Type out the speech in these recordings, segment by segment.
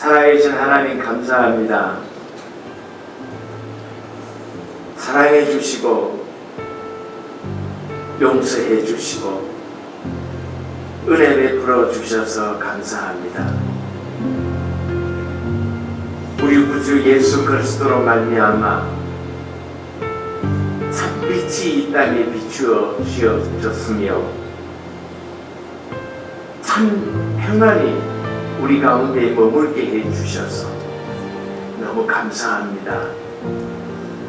살아계신 하나님 감사합니다. 사랑해 주시고 용서해 주시고 은혜 베풀어 주셔서 감사합니다. 우리 구주 예수 그리스도로 말미암아 참빛이 이 땅에 비추어 주셨으며 참 평안이 우리 가운데 머물게 해 주셔서 너무 감사합니다.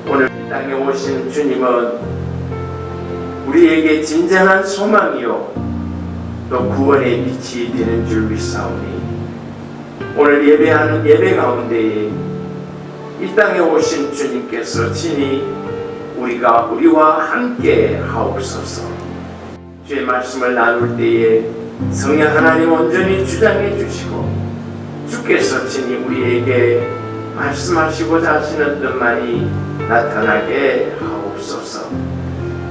오늘 이 땅에 오신 주님은 우리에게 진정한 소망이요 또 구원의 빛이 되는 줄 믿사오니 오늘 예배하는 예배 가운데에 이 땅에 오신 주님께서 친히 우리와 함께 하옵소서. 주의 말씀을 나눌 때에 성령 하나님 온전히 주장해 주시고 주께서 친히 우리에게 말씀하시고자 하시는 뜻만이 나타나게 하옵소서.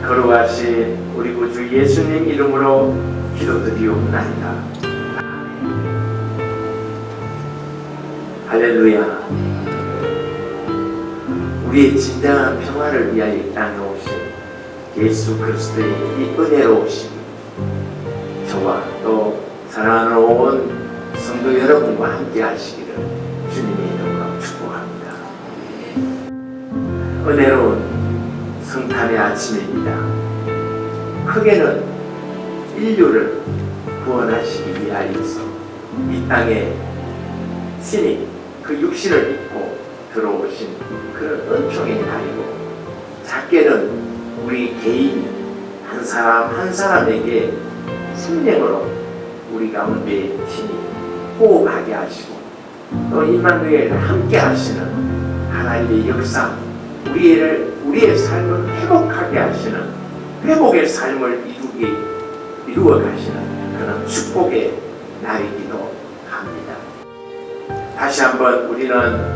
거룩하신 우리 구주 예수님 이름으로 기도드리옵나이다. 할렐루야. 우리의 진정한 평화를 위하여 이 땅에 오신 예수 그리스도의 이 은혜로우심이 저와 또 사랑하는 온 성도 여러분과 함께 하시기를 주님의 이름으로 축복합니다. 은혜로운 성탄의 아침입니다. 크게는 인류를 구원하시기 위하여서 이 땅에 신이 그 육신을 입고 들어오신 그런 은총의 날이고, 작게는 우리 개인 한 사람 한 사람에게 생명으로 우리 가운데 신이 호흡하게 하시고 또 임마누엘을 함께 하시는 하나님의 역사, 우리의 삶을 회복하게 하시는 회복의 삶을 이루어 가시는 그런 축복의 날이기도 합니다. 다시 한번 우리는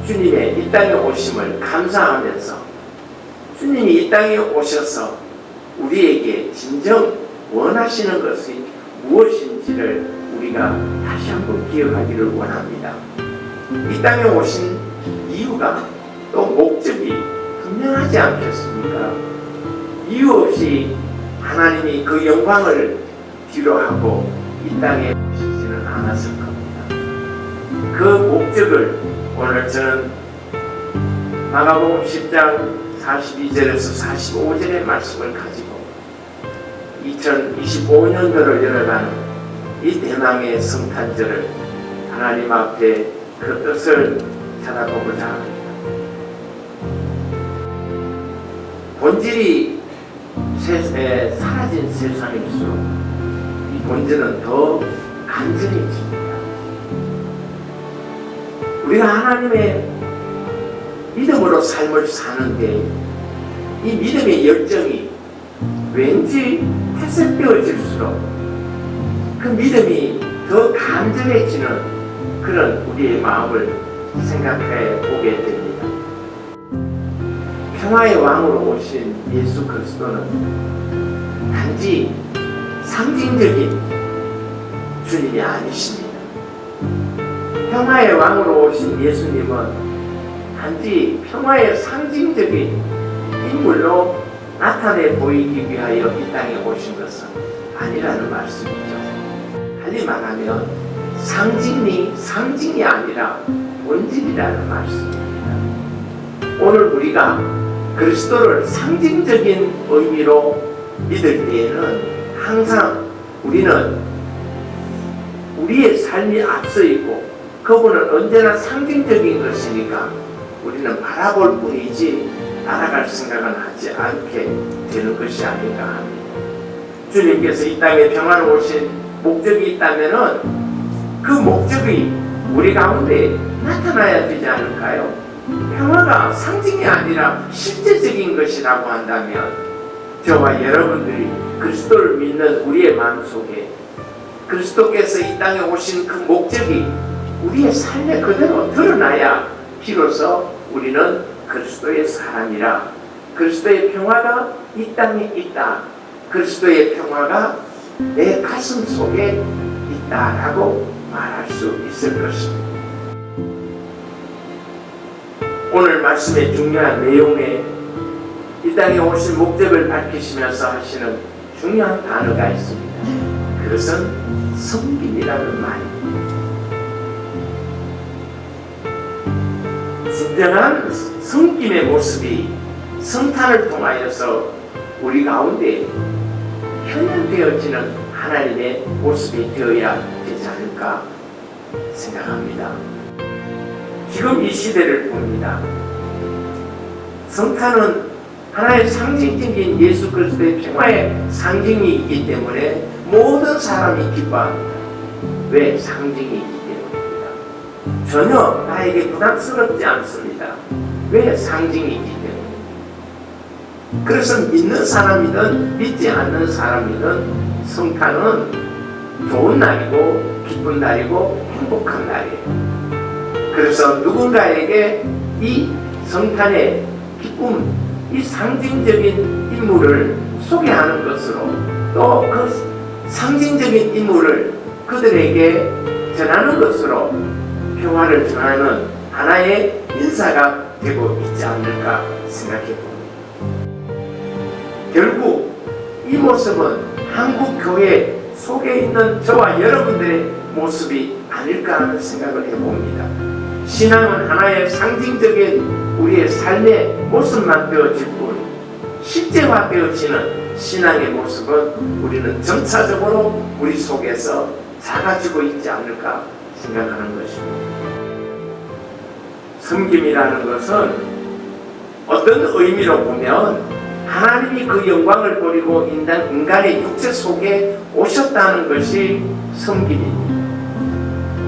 주님의 이 땅에 오심을 감사하면서 주님이 이 땅에 오셔서 우리에게 진정 원하시는 것이 무엇인지를 우리가 다시 한번 기억하기를 원합니다. 이 땅에 오신 이유가 또 목적이 분명하지 않겠습니까? 이유 없이 하나님이 그 영광을 뒤로하고 이 땅에 오시지는 않았을 겁니다. 그 목적을 오늘 저는 마가복음 10장 42절에서 45절의 말씀을 가지고 2025년도를 열어가는 이 대망의 성탄절을 하나님 앞에 그 뜻을 찾아보고자 합니다. 본질이 사라진 세상일수록 이 본질은 더 간절해집니다. 우리가 하나님의 믿음으로 삶을 사는데 이 믿음의 열정이 왠지 태색되어질수록 그 믿음이 더 간절해지는 그런 우리의 마음을 생각해 보게 됩니다. 평화의 왕으로 오신 예수 그리스도는 단지 상징적인 주님이 아니십니다. 평화의 왕으로 오신 예수님은 단지 평화의 상징적인 인물로 나타내 보이기 위하여 이 땅에 오신 것은 아니라는 말씀이죠. 달리 말하면 상징이 아니라 본질이라는 말씀입니다. 오늘 우리가 그리스도를 상징적인 의미로 믿을 때에는 항상 우리는 우리의 삶이 앞서 있고 그분은 언제나 상징적인 것이니까 우리는 바라볼 뿐이지 따라갈 생각은 하지 않게 되는 것이 아닌가 합니다. 주님께서 이 땅에 평화를 오신 목적이 있다면은 그 목적이 우리 가운데 나타나야 되지 않을까요? 평화가 상징이 아니라 실제적인 것이라고 한다면 저와 여러분들이 그리스도를 믿는 우리의 마음속에 그리스도께서 이 땅에 오신 그 목적이 우리의 삶에 그대로 드러나야 비로소 우리는 그리스도의 사람이라, 그리스도의 평화가 이 땅에 있다, 그리스도의 평화가 내 가슴 속에 있다라고 말할 수 있을 것입니다. 오늘 말씀의 중요한 내용에 이 땅에 오신 목적을 밝히시면서 하시는 중요한 단어가 있습니다. 그것은 섬김이라는 말입니다. 진정한 섬김의 모습이 성탄을 통하여서 우리 가운데 현현되어지는 하나님의 모습이 되어야 되지 않을까 생각합니다. 지금 이 시대를 봅니다. 성탄은 하나의 상징적인 예수 그리스도의 평화의 상징이 있기 때문에 모든 사람이 기뻐합니다. 왜? 상징이 있기 때문입니다. 전혀 나에게 부담스럽지 않습니다. 왜? 상징이 있기 때문에. 그래서 믿는 사람이든 믿지 않는 사람이든 성탄은 좋은 날이고 기쁜 날이고 행복한 날이에요. 그래서 누군가에게 이 성탄의 기쁨, 이 상징적인 인물을 소개하는 것으로 또 그 상징적인 인물을 그들에게 전하는 것으로 평화를 전하는 하나의 인사가 되고 있지 않을까 생각해 봅니다. 결국 이 모습은 한국 교회 속에 있는 저와 여러분들의 모습이 아닐까 하는 생각을 해봅니다. 신앙은 하나의 상징적인 우리의 삶의 모습만 되어질 뿐 실제화되어지는 신앙의 모습은 우리는 점차적으로 우리 속에서 작아지고 있지 않을까 생각하는 것입니다. 섬김이라는 것은 어떤 의미로 보면 하나님이 그 영광을 버리고 인간의 육체 속에 오셨다는 것이 섬김입니다.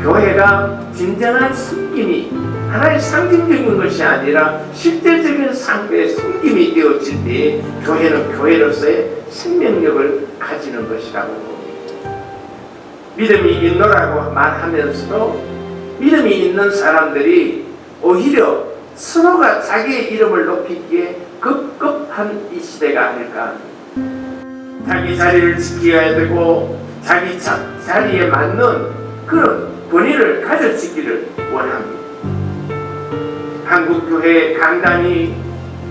교회가 진정한 섬김이 하나의 상징적인 것이 아니라 실제적인 상태의 섬김이 되어질 때 교회는 교회로서의 생명력을 가지는 것이라고 봅니다. 믿음이 있노라고 말하면서도 믿음이 있는 사람들이 오히려 서로가 자기의 이름을 높이기에 급급한 이 시대가 아닐까. 자기 자리를 지켜야 되고 자기 자리에 맞는 그런 권위를 가져지기를 원합니다. 한국교회 강단이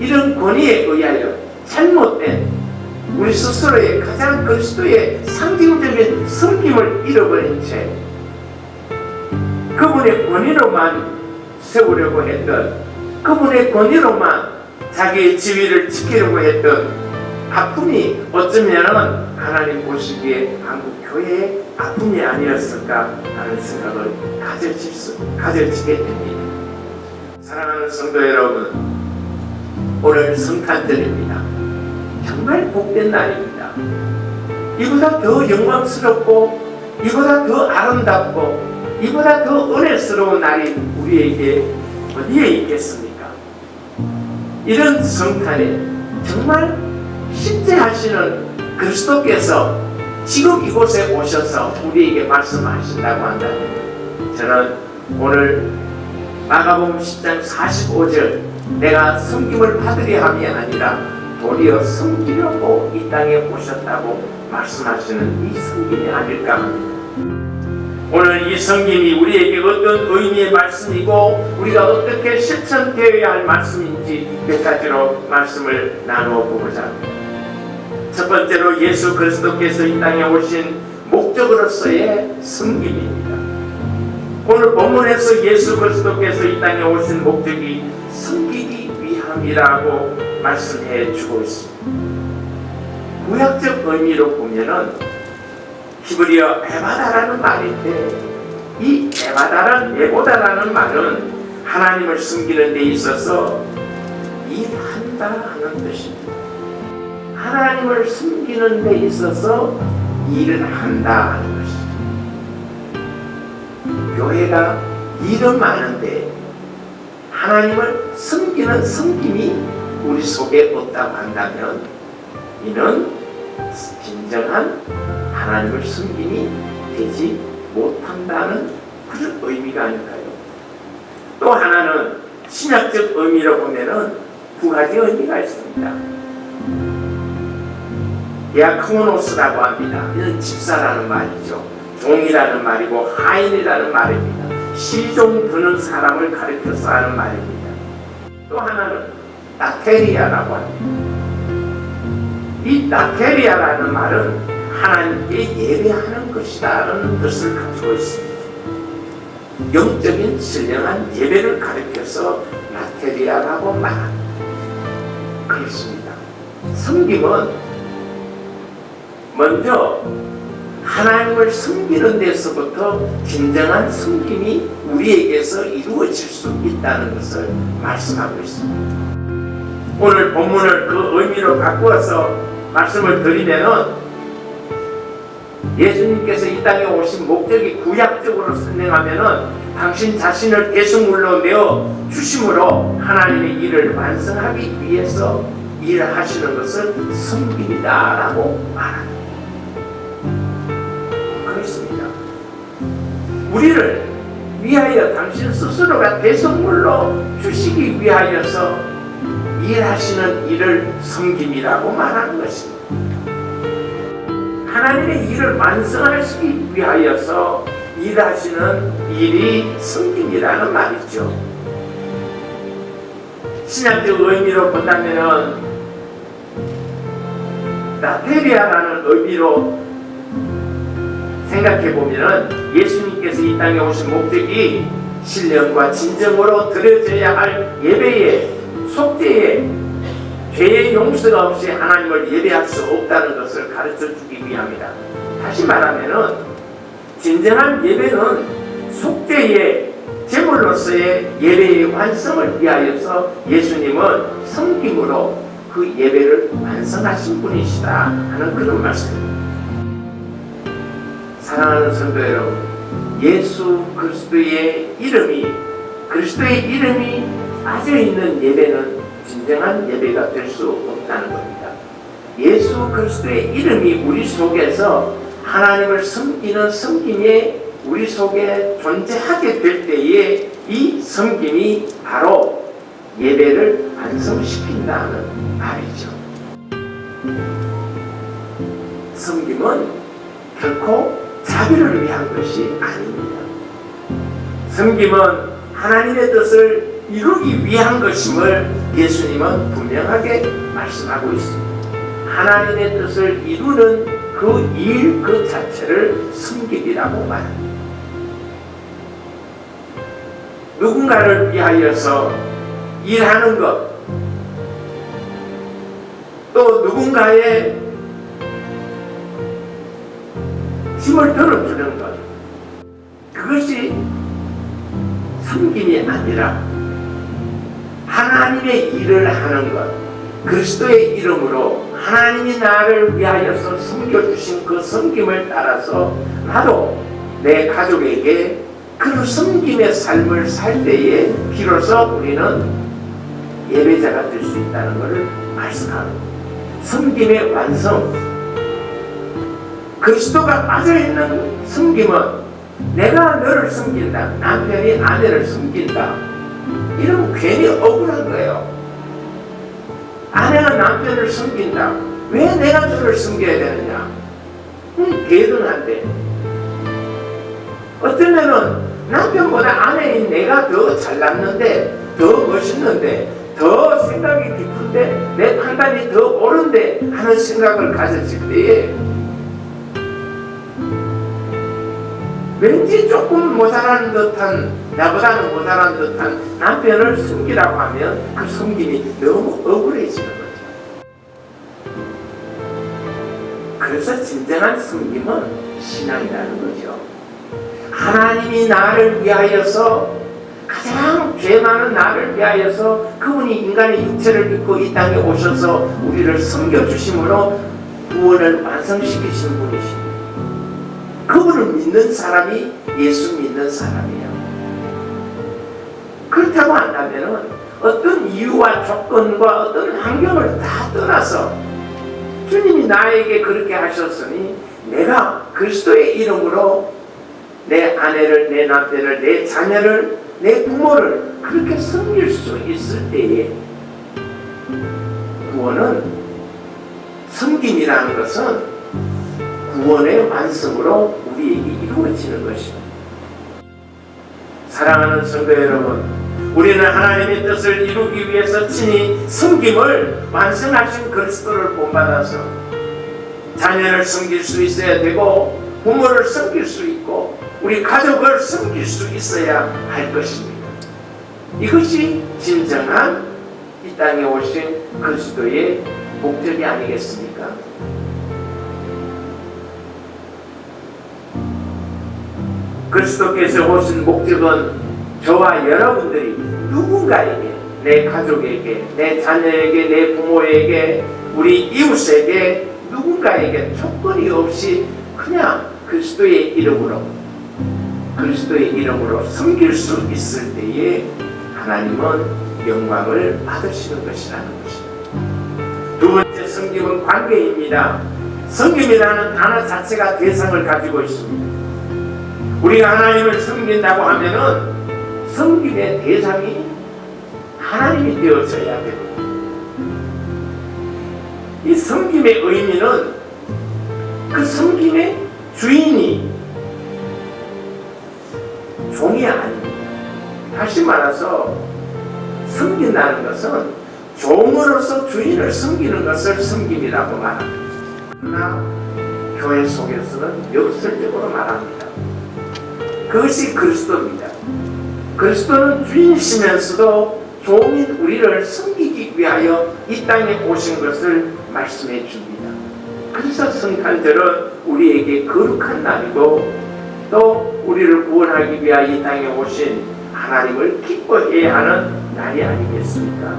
이런 권위에 의하여 잘못된 우리 스스로의 가장 그리스도의 상징적인 섬김을 잃어버린 채 그분의 권위로만 세우려고 했던, 그분의 권위로만 자기의 지위를 지키려고 했던 아픔이 어쩌면 하나님 보시기에 한국교회의 아픔이 아니었을까 하는 생각을 가져지게 됩니다. 사랑하는 성도 여러분, 오늘 성탄절입니다. 정말 복된 날입니다. 이보다 더 영광스럽고 이보다 더 아름답고 이보다 더 은혜스러운 날이 우리에게 어디에 있겠습니까? 이런 성탄에 정말 실제 하시는 그리스도께서 지금 이곳에 오셔서 우리에게 말씀하신다고 한다면 저는 오늘 마가복음 10장 45절 내가 섬김을 받으려 함이 아니라 도리어 섬기려고 이 땅에 오셨다고 말씀하시는 이 섬김이 아닐까 합니다. 오늘 이 섬김이 우리에게 어떤 의미의 말씀이고 우리가 어떻게 실천되어야 할 말씀인지 몇 가지로 말씀을 나누어 보고자 합니다. 첫 번째로 예수 그리스도께서 이 땅에 오신 목적으로서의 섬김입니다. 오늘 본문에서 예수 그리스도께서 이 땅에 오신 목적이 섬기기 위함이라고 말씀해 주고 있습니다. 구약적 의미로 보면은 히브리어 에바다라는 말인데 이 에보다라는 말은 하나님을 섬기는 데 있어서 일한다 하는 뜻입니다. 하나님을 섬기는 데 있어서 일을 한다 하는 것입니다. 교회가 일은 많은데 하나님을 섬기는 섬김이 우리 속에 없다고 한다면 이는 진정한 하나님을 섬김이 되지 못한다는 그런 의미가 아닐까요? 또 하나는 신약적 의미로 보면은 두 가지 의미가 있습니다. 디아코노스라고 합니다. 이는 집사라는 말이죠. 종이라는 말이고 하인이라는 말입니다. 시종 드는 사람을 가리켜서 하는 말입니다. 또 하나는 나테리아라고 합니다. 이 나테리아라는 말은 하나님께 예배하는 것이라는 뜻을 가지고 있습니다. 영적인 신령한 예배를 가리켜서 나테리아라고 말합니다. 그렇습니다. 섬김은 먼저 하나님을 섬기는 데서부터 진정한 섬김이 우리에게서 이루어질 수 있다는 것을 말씀하고 있습니다. 오늘 본문을 그 의미로 바꾸어서 말씀을 드리면은 예수님께서 이 땅에 오신 목적이 구약적으로 설명하면은 당신 자신을 대속물로 내어 주심으로 하나님의 일을 완성하기 위해서 일을 하시는 것을 섬김이다라고 말합니다. 그렇습니다. 우리를 위하여 당신 스스로가 대속물로 주시기 위하여서 일하시는 일을 섬김이라고 말하는 것입니다. 하나님의 일을 완성하시기 위하여서 일하시는 일이 섬김이라는 말이죠. 신학적 의미로 본다면 나테리아라는 의미로 생각해보면 예수님께서 이 땅에 오신 목적이 신령과 진정으로 드려져야 할 예배에 속죄에 죄의 용서가 없이 하나님을 예배할 수 없다는 것을 가르쳐주기 위함이다. 다시 말하면 진정한 예배는 속죄의 제물로서의 예배의 완성을 위하여서 예수님은 섬김으로 그 예배를 완성하신 분이시다 하는 그런 말씀입니다. 사랑하는 성도 여러분, 예수 그리스도의 이름이 빠져있는 예배는 진정한 예배가 될 수 없다는 겁니다. 예수 그리스도의 이름이 우리 속에서 하나님을 섬기는 섬김이 우리 속에 존재하게 될 때에 이 섬김이 바로 예배를 완성시킨다는 말이죠. 섬김은 결코 자비를 위한 것이 아닙니다. 섬김은 하나님의 뜻을 이루기 위한 것임을 예수님은 분명하게 말씀하고 있습니다. 하나님의 뜻을 이루는 그 일 그 자체를 섬김이라고 말합니다. 누군가를 위하여서 일하는 것, 또 누군가의 힘을 들어주는 것, 그것이 섬김이 아니라 하나님의 일을 하는 것, 그리스도의 이름으로 하나님이 나를 위하여서 섬겨주신 그 섬김을 따라서 나도 내 가족에게 그 섬김의 삶을 살 때에 비로소 우리는 예배자가 될 수 있다는 것을 말씀합니다. 섬김의 완성, 그리스도가 빠져있는 섬김은 내가 너를 섬긴다, 남편이 아내를 섬긴다, 이러면 괜히 억울한 거예요. 아내가 남편을 섬긴다, 왜 내가 저를 섬겨야 되느냐? 대등한데 어쩌면은 남편보다 아내인 내가 더 잘났는데, 더 멋있는데, 더 생각이 깊은데, 내 판단이 더 옳은데 하는 생각을 가졌을 때에 왠지 조금 모자란 듯한, 나보다는 모자란 듯한 남편을 섬기라고 하면 그 섬김이 너무 억울해지는 거죠. 그래서 진정한 섬김은 신앙이라는 거죠. 하나님이 나를 위하여서, 가장 죄 많은 나를 위하여서 그분이 인간의 육체를 입고 이 땅에 오셔서 우리를 섬겨주심으로 구원을 완성시키신 분이십니다. 그분을 믿는 사람이 예수 믿는 사람이에요. 그렇다고 한다면 어떤 이유와 조건과 어떤 환경을 다 떠나서 주님이 나에게 그렇게 하셨으니 내가 그리스도의 이름으로 내 아내를, 내 남편을, 내 자녀를, 내 부모를 그렇게 섬길 수 있을 때에 구원은, 섬김이라는 것은 구원의 완성으로 우리에게 이루어지는 것입니다. 사랑하는 성도 여러분, 우리는 하나님의 뜻을 이루기 위해서 친히 섬김을 완성하신 그리스도를 본받아서 자녀를 섬길 수 있어야 되고 부모를 섬길 수 있고 우리 가족을 섬길 수 있어야 할 것입니다. 이것이 진정한 이 땅에 오신 그리스도의 목적이 아니겠습니까? 그리스도께서 오신 목적은 저와 여러분들이 누군가에게, 내 가족에게, 내 자녀에게, 내 부모에게, 우리 이웃에게, 누군가에게 조건이 없이 그냥 그리스도의 이름으로 섬길 수 있을 때에 하나님은 영광을 받으시는 것이라는 것입니다. 두 번째, 섬김은 관계입니다. 섬김이라는 단어 자체가 대상을 가지고 있습니다. 우리가 하나님을 섬긴다고 하면은 섬김의 대상이 하나님이 되어져야 됩니다. 이 섬김의 의미는 그 섬김의 주인이 종이 아닙니다. 다시 말해서 섬긴다는 것은 종으로서 주인을 섬기는 것을 섬김이라고 말합니다. 그러나 교회 속에서는 역설적으로 말합니다. 그것이 그리스도입니다. 그리스도는 주인이시면서도 종인 우리를 섬기기 위하여 이 땅에 오신 것을 말씀해 줍니다. 그래서 성탄절은 우리에게 거룩한 날이고 또 우리를 구원하기 위하여 이 땅에 오신 하나님을 기뻐해야 하는 날이 아니겠습니까?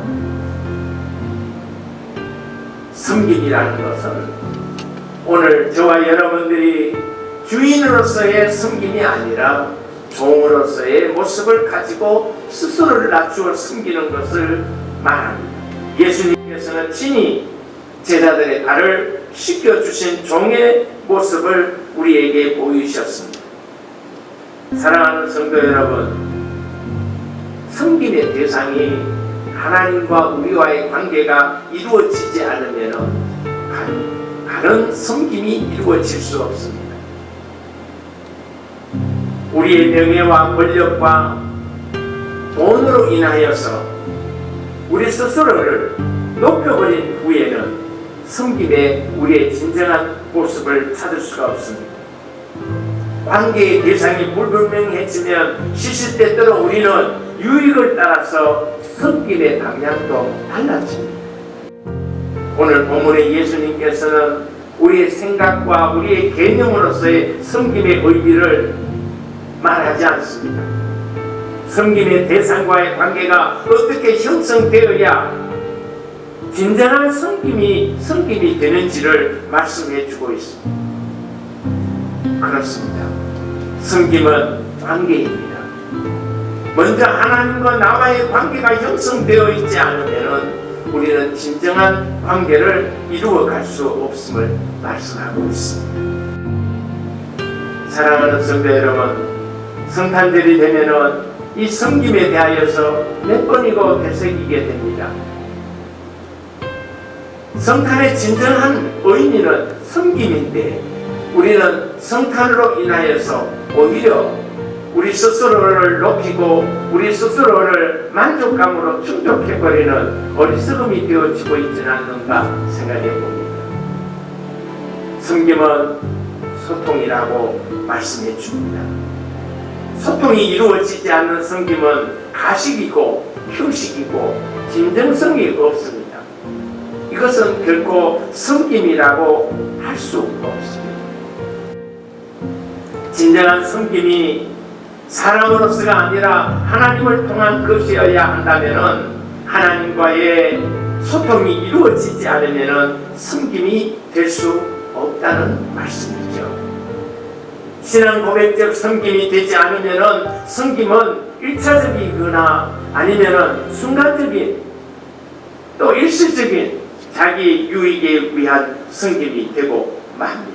섬김이라는 것은 오늘 저와 여러분들이 주인으로서의 섬김이 아니라 종으로서의 모습을 가지고 스스로를 낮추어 섬기는 것을 말합니다. 예수님께서는 친히 제자들의 발을 씻겨주신 종의 모습을 우리에게 보이셨습니다. 사랑하는 성도 여러분, 섬김의 대상이 하나님과 우리와의 관계가 이루어지지 않으면 바른 섬김이 이루어질 수 없습니다. 우리의 명예와 권력과 돈으로 인하여서 우리 스스로를 높여버린 후에는 섬김의 우리의 진정한 모습을 찾을 수가 없습니다. 관계의 대상이 불분명해지면 시시때때로 우리는 유익을 따라서 섬김의 방향도 달라집니다. 오늘 본문의 예수님께서는 우리의 생각과 우리의 개념으로서의 섬김의 의미를 말하지 않습니다. 섬김의 대상과의 관계가 어떻게 형성되어야 진정한 섬김이 되는지를 말씀해 주고 있습니다. 그렇습니다. 섬김은 관계입니다. 먼저 하나님과 나와의 관계가 형성되어 있지 않으면 우리는 진정한 관계를 이루어갈 수 없음을 말씀하고 있습니다. 사랑하는 성도 여러분, 성탄절이 되면은 이 섬김에 대하여서 몇 번이고 되새기게 됩니다. 성탄의 진정한 의미는 섬김인데 우리는 성탄으로 인하여서 오히려 우리 스스로를 높이고 우리 스스로를 만족감으로 충족해버리는 어리석음이 되어지고 있지는 않는가 생각해 봅니다. 섬김은 소통이라고 말씀해 줍니다. 소통이 이루어지지 않는 섬김은 가식이고 휴식이고 진정성이 없습니다. 이것은 결코 섬김이라고 할 수 없습니다. 진정한 섬김이 사람으로서가 아니라 하나님을 통한 것이어야 한다면 하나님과의 소통이 이루어지지 않으면 섬김이 될 수 없다는 말씀이죠. 신앙 고백적 섬김이 되지 않으면 섬김은 일차적이거나 아니면 순간적인 또 일시적인 자기 유익에 위한 섬김이 되고 맙니다.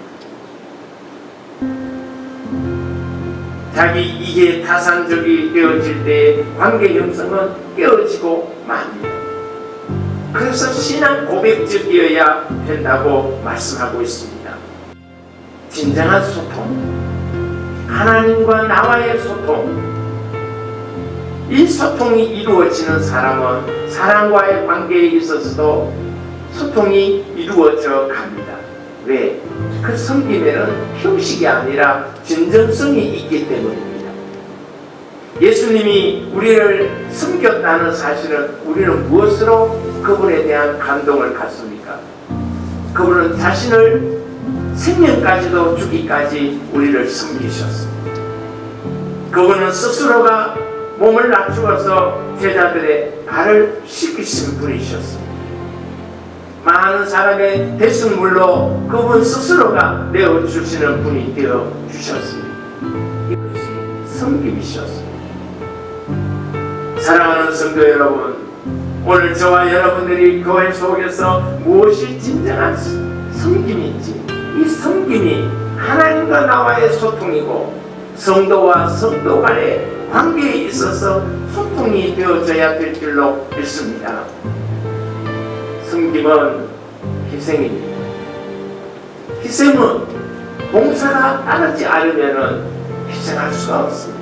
자기 이해 타산적이 되어질 때 관계 형성은 깨어지고 맙니다. 그래서 신앙 고백적이어야 된다고 말씀하고 있습니다. 진정한 소통, 하나님과 나와의 소통, 이 소통이 이루어지는 사람은 사람과의 관계에 있어서도 소통이 이루어져 갑니다. 왜? 그 섬김에는 형식이 아니라 진정성이 있기 때문입니다. 예수님이 우리를 섬겼다는 사실은 우리는 무엇으로 그분에 대한 감동을 갖습니까? 그분은 자신을 생명까지도 주기까지 우리를 섬기셨습니다. 그분은 스스로가 몸을 낮추어서 제자들의 발을 씻기신 분이셨습니다. 많은 사람의 대승물로 그분 스스로가 내어주시는 분이 되어주셨습니다. 이것이 섬김이셨습니다. 사랑하는 성도 여러분, 오늘 저와 여러분들이 교회 속에서 무엇이 진정한 섬김인지, 이 섬김이 하나님과 나와의 소통이고 성도와 성도 간의 관계에 있어서 소통이 되어져야 될 줄로 믿습니다. 섬김은 희생입니다. 희생은 봉사가 따르지 않으면 희생할 수가 없습니다.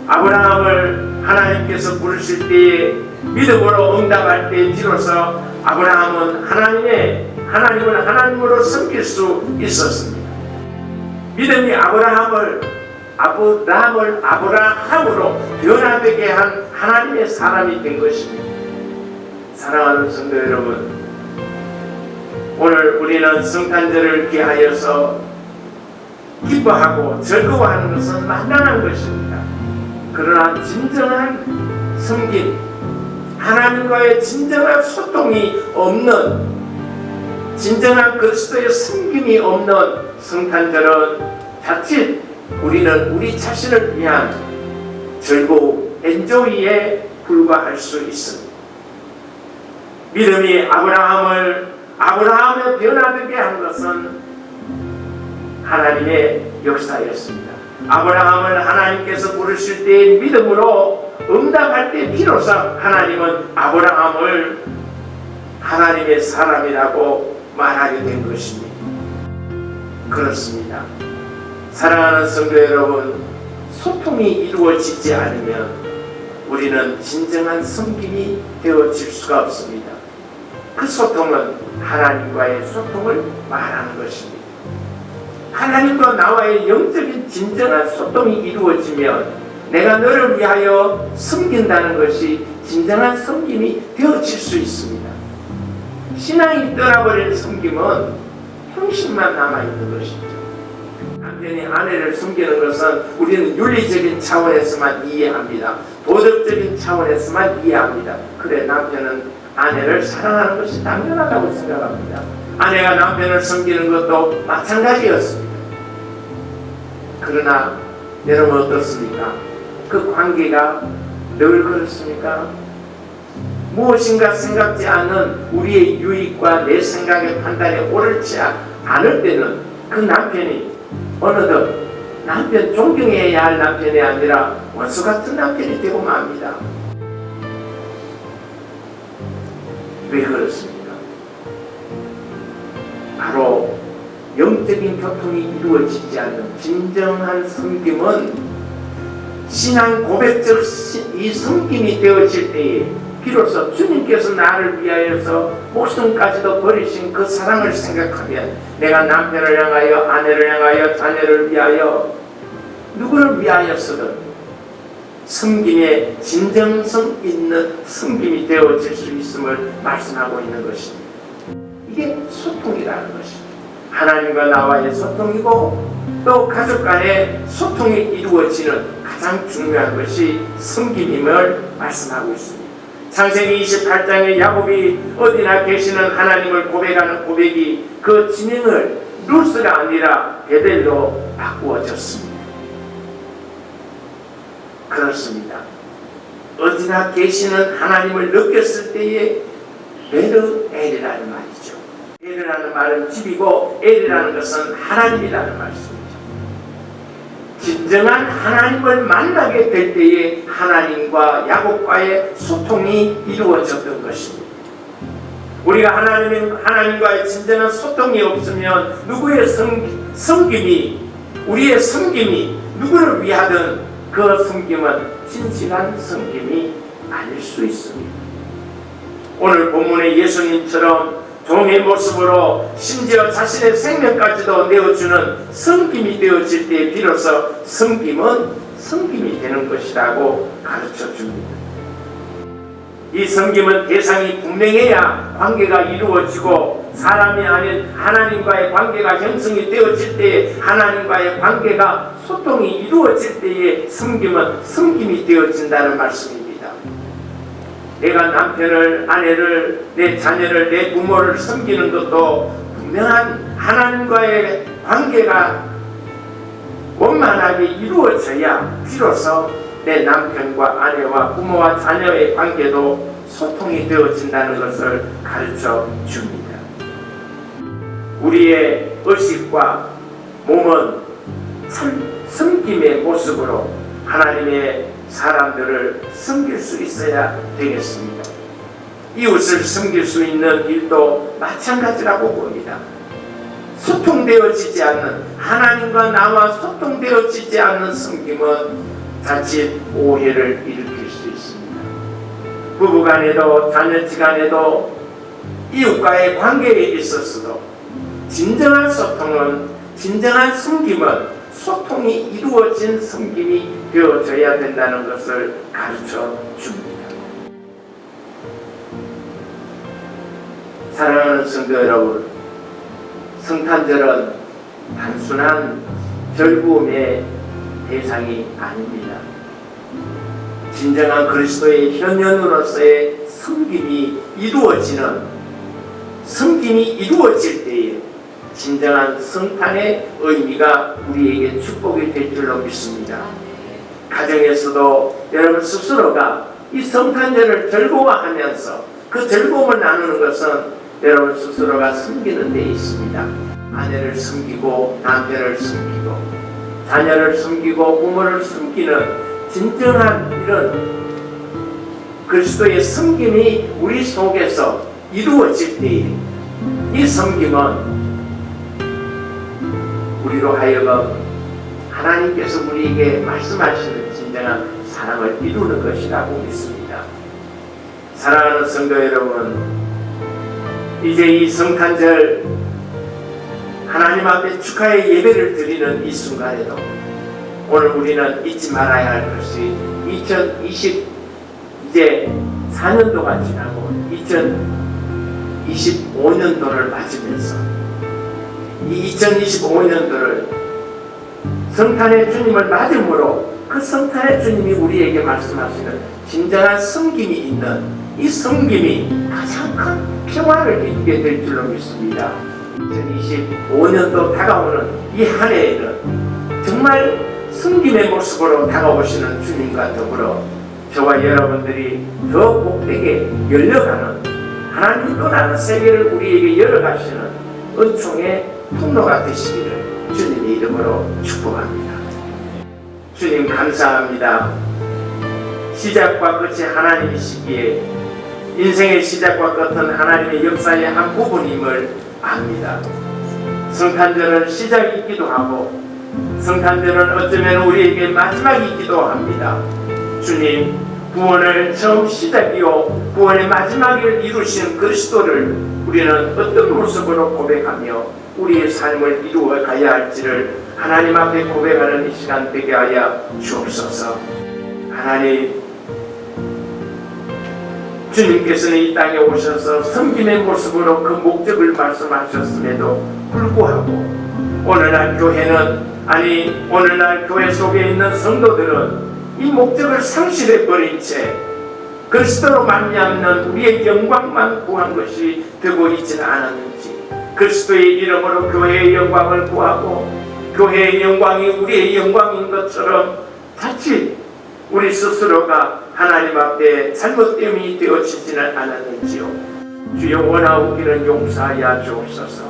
아브라함을 하나님께서 부르실 때에 믿음으로 응답할 때 비로소 아브라함은 하나님을 하나님으로 섬길 수 있었습니다. 믿음이 아브라함으로 변화되게 한 하나님의 사람이 된 것입니다. 사랑하는 성도 여러분, 오늘 우리는 성탄절을 기하여서 기뻐하고 즐거워하는 것은 마땅한 것입니다. 그러나 진정한 섬김, 하나님과의 진정한 소통이 없는, 진정한 그리스도의 섬김이 없는 성탄절은 자칫 우리는 우리 자신을 위한 즐거움, 엔조이에 불과할 수 있습니다. 믿음이 아브라함의 변화되게 한 것은 하나님의 역사였습니다. 아브라함을 하나님께서 부르실 때 믿음으로 응답할 때 비로소 하나님은 아브라함을 하나님의 사람이라고 말하게 된 것입니다. 그렇습니다. 사랑하는 성도 여러분, 소통이 이루어지지 않으면 우리는 진정한 섬김이 되어질 수가 없습니다. 그 소통은 하나님과의 소통을 말하는 것입니다. 하나님과 나와의 영적인 진정한 소통이 이루어지면 내가 너를 위하여 섬긴다는 것이 진정한 섬김이 되어질 수 있습니다. 신앙이 떠나버린 섬김은 형식만 남아있는 것이죠. 남편이 아내를 섬기는 것은 우리는 윤리적인 차원에서만 이해합니다. 도덕적인 차원에서만 이해합니다. 그래, 남편은 아내를 사랑하는 것이 당연하다고 생각합니다. 아내가 남편을 섬기는 것도 마찬가지였습니다. 그러나 여러분 어떻습니까? 그 관계가 늘 그렇습니까? 무엇인가 생각지 않은 우리의 유익과 내 생각의 판단에 옳지 않을 때는 그 남편이 어느덧 남편 존경해야 할 남편이 아니라 원수 같은 남편이 되고 맙니다. 왜 그렇습니까? 바로 영적인 교통이 이루어지지 않는 진정한 섬김은 신앙 고백적 이 섬김이 되어질 때에 비로소 주님께서 나를 위하여서 목숨까지도 버리신 그 사랑을 생각하면 내가 남편을 향하여, 아내를 향하여, 자녀를 위하여, 누구를 위하여서든 섬김에 진정성 있는 섬김이 되어질 수 있음을 말씀하고 있는 것입니다. 이게 소통이라는 것입니다. 하나님과 나와의 소통이고 또 가족 간의 소통이 이루어지는 가장 중요한 것이 섬김임을 말씀하고 있습니다. 창세기 28장에 야곱이 어디나 계시는 하나님을 고백하는 고백이 그 진행을 루스가 아니라 베델로 바꾸어졌습니다. 그렇습니다. 어디나 계시는 하나님을 느꼈을 때에 베르엘이라는 말이죠. 베르라는 말은 집이고 엘이라는 것은 하나님이라는 말씀이죠. 진정한 하나님을 만나게 될 때에 하나님과 야곱과의 소통이 이루어졌던 것입니다. 우리가 하나님과의 진정한 소통이 없으면 누구의 섬김이, 우리의 섬김이 누구를 위하든 그 섬김은 진실한 섬김이 아닐 수 있습니다. 오늘 본문의 예수님처럼 종의 모습으로 심지어 자신의 생명까지도 내어주는 섬김이 되어질 때 비로소 섬김은 섬김이 되는 것이라고 가르쳐 줍니다. 이 섬김은 대상이 분명해야 관계가 이루어지고 사람이 아닌 하나님과의 관계가 형성이 되어질 때에 하나님과의 관계가 소통이 이루어질 때에 섬김은 섬김이 되어진다는 말씀입니다. 내가 남편을, 아내를, 내 자녀를, 내 부모를 섬기는 것도 분명한 하나님과의 관계가 원만하게 이루어져야 비로소 내 남편과 아내와 부모와 자녀의 관계도 소통이 되어진다는 것을 가르쳐 줍니다. 우리의 의식과 몸은 섬김의 모습으로 하나님의 사람들을 섬길 수 있어야 되겠습니다. 이웃을 섬길 수 있는 일도 마찬가지라고 봅니다. 소통되어지지 않는, 하나님과 나와 소통되어지지 않는 섬김은 자칫 오해를 일으킬 수 있습니다. 부부간에도 자녀지간에도 이웃과의 관계에 있어서도 진정한 소통은, 진정한 섬김은 소통이 이루어진 섬김이 되어져야 된다는 것을 가르쳐 줍니다. 사랑하는 성도 여러분, 성탄절은 단순한 즐거움의 대상이 아닙니다. 진정한 그리스도의 현현으로서의 섬김이 이루어질 때에 진정한 성탄의 의미가 우리에게 축복이 될 줄로 믿습니다. 가정에서도 여러분 스스로가 이 성탄절을 즐거워하면서 그 즐거움을 나누는 것은 여러분 스스로가 섬기는 데 있습니다. 아내를 섬기고 남편을 섬기고 자녀를 섬기고 부모를 섬기는 진정한 이런 그리스도의 섬김이 우리 속에서 이루어질 때에 이 섬김은 우리로 하여금 하나님께서 우리에게 말씀하시는 진정한 사랑을 이루는 것이라고 믿습니다. 사랑하는 성도 여러분, 이제 이 성탄절 하나님 앞에 축하의 예배를 드리는 이 순간에도 오늘 우리는 잊지 말아야 할 것이 2020 이제 4년도가 지나고 2025년도를 맞으면서 이 2025년도를 성탄의 주님을 맞음으로 그 성탄의 주님이 우리에게 말씀하시는 진정한 섬김이 있는 이 섬김이 가장 큰 평화를 이루게 될 줄로 믿습니다. 2025년도 다가오는 이 한 해에는 정말 섬김의 모습으로 다가오시는 주님과 더불어 저와 여러분들이 더 복되게 열려가는 하나님 또 다른 세계를 우리에게 열어가시는 은총의 통로가 되시기를 주님의 이름으로 축복합니다. 주님 감사합니다. 시작과 끝이 하나님이시기에 인생의 시작과 끝은 하나님의 역사의 한 부분임을 압니다. 성탄절은 시작이기도 하고 성탄절은 어쩌면 우리에게 마지막이기도 합니다. 주님, 구원을 처음 시작이요 구원의 마지막을 이루신 그리스도를 우리는 어떤 모습으로 고백하며 우리의 삶을 이루어 가야 할지를 하나님 앞에 고백하는 이 시간 되게 하여 주옵소서. 하나님, 주님께서는 이 땅에 오셔서 섬김의 모습으로 그 목적을 말씀하셨음에도 불구하고 오늘날 교회는 오늘날 교회 속에 있는 성도들은 이 목적을 상실해버린 채 그리스도로 말미암는 우리의 영광만 구한 것이 되고 있지는 않았는지 그리스도의 이름으로 교회의 영광을 구하고 교회의 영광이 우리의 영광인 것처럼 자칫 우리 스스로가 하나님 앞에 잘못됨이 되어지지는 않았는지요. 주여 원하옵기를 용서하여 주옵소서.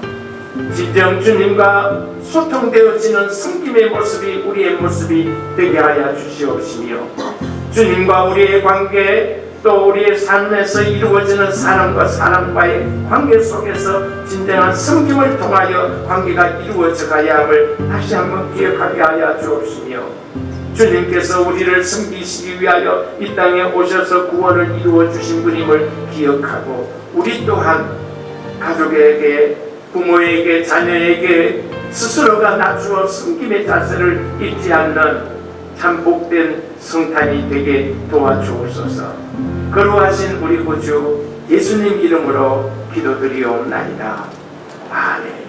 진정 주님과 소통되어지는 섬김의 모습이 우리의 모습이 되게 하여 주시옵시며 주님과 우리의 관계 또 우리의 삶에서 이루어지는 사람과 사람과의 관계 속에서 진정한 섬김을 통하여 관계가 이루어져 가야 함을 다시 한번 기억하게 하여 주옵시며 주님께서 우리를 섬기시기 위하여 이 땅에 오셔서 구원을 이루어 주신 분임을 기억하고 우리 또한 가족에게, 부모에게, 자녀에게 스스로가 낮추어 섬김의 자세를 잊지 않는 참 복된 성탄이 되게 도와주옵소서. 거룩하신 우리 구주 예수님 이름으로 기도드리옵나이다. 아멘.